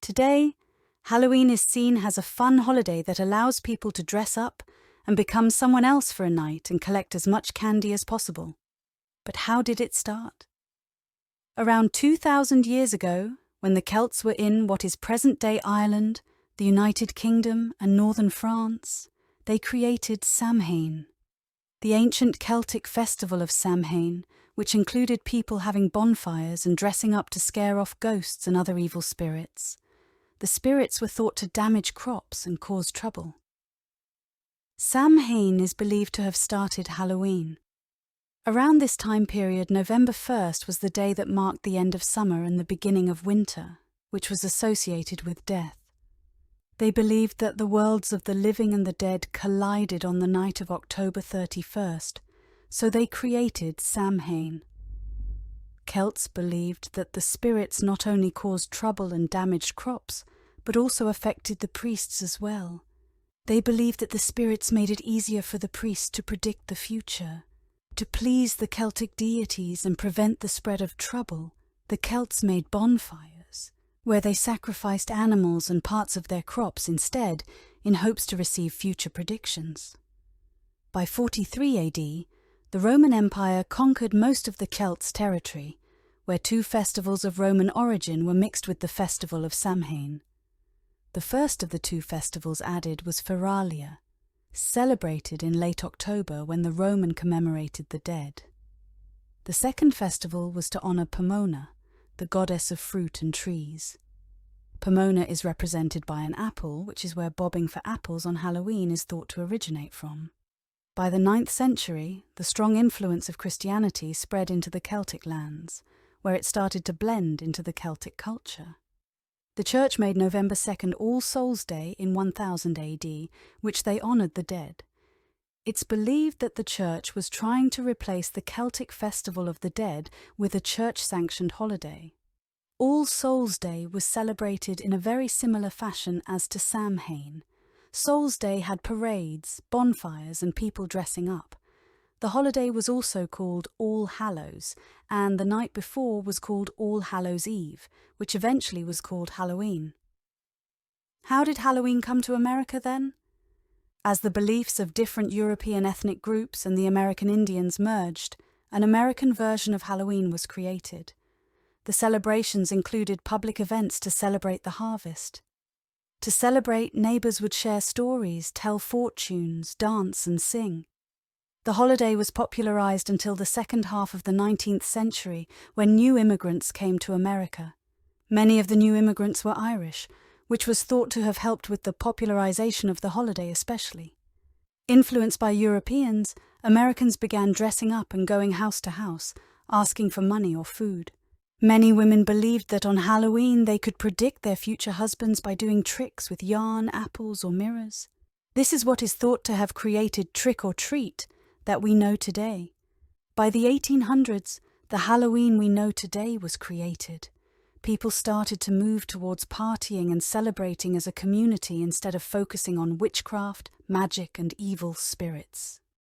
Today, Halloween is seen as a fun holiday that allows people to dress up and become someone else for a night and collect as much candy as possible. But how did it start? Around 2,000 years ago, when the Celts were in what is present-day Ireland, the United Kingdom and northern France, they created Samhain. The ancient Celtic festival of Samhain, which included people having bonfires and dressing up to scare off ghosts and other evil spirits. The spirits were thought to damage crops and cause trouble. Samhain is believed to have started Halloween. Around this time period, November 1st was the day that marked the end of summer and the beginning of winter, which was associated with death. They believed that the worlds of the living and the dead collided on the night of October 31st, so they created Samhain. Celts believed that the spirits not only caused trouble and damaged crops, but also affected the priests as well. They believed that the spirits made it easier for the priests to predict the future. To please the Celtic deities and prevent the spread of trouble, the Celts made bonfires, where they sacrificed animals and parts of their crops instead, in hopes to receive future predictions. By 43 AD, the Roman Empire conquered most of the Celts' territory, where two festivals of Roman origin were mixed with the festival of Samhain. The first of the two festivals added was Feralia, celebrated in late October when the Roman commemorated the dead. The second festival was to honor Pomona, the goddess of fruit and trees. Pomona is represented by an apple, which is where bobbing for apples on Halloween is thought to originate from. By the 9th century, the strong influence of Christianity spread into the Celtic lands, where it started to blend into the Celtic culture. The Church made November 2nd All Souls' Day in 1000 AD, which they honoured the dead. It's believed that the Church was trying to replace the Celtic Festival of the Dead with a Church-sanctioned holiday. All Souls' Day was celebrated in a very similar fashion as to Samhain. Souls' Day had parades, bonfires, and people dressing up. The holiday was also called All Hallows, and the night before was called All Hallows' Eve, which eventually was called Halloween. How did Halloween come to America then? As the beliefs of different European ethnic groups and the American Indians merged, an American version of Halloween was created. The celebrations included public events to celebrate the harvest. To celebrate, neighbors would share stories, tell fortunes, dance and sing. The holiday was popularized until the second half of the 19th century, when new immigrants came to America. Many of the new immigrants were Irish, which was thought to have helped with the popularization of the holiday especially. Influenced by Europeans, Americans began dressing up and going house to house, asking for money or food. Many women believed that on Halloween they could predict their future husbands by doing tricks with yarn, apples, or mirrors. This is what is thought to have created trick or treat that we know today. By the 1800s, the Halloween we know today was created. People started to move towards partying and celebrating as a community instead of focusing on witchcraft, magic, and evil spirits.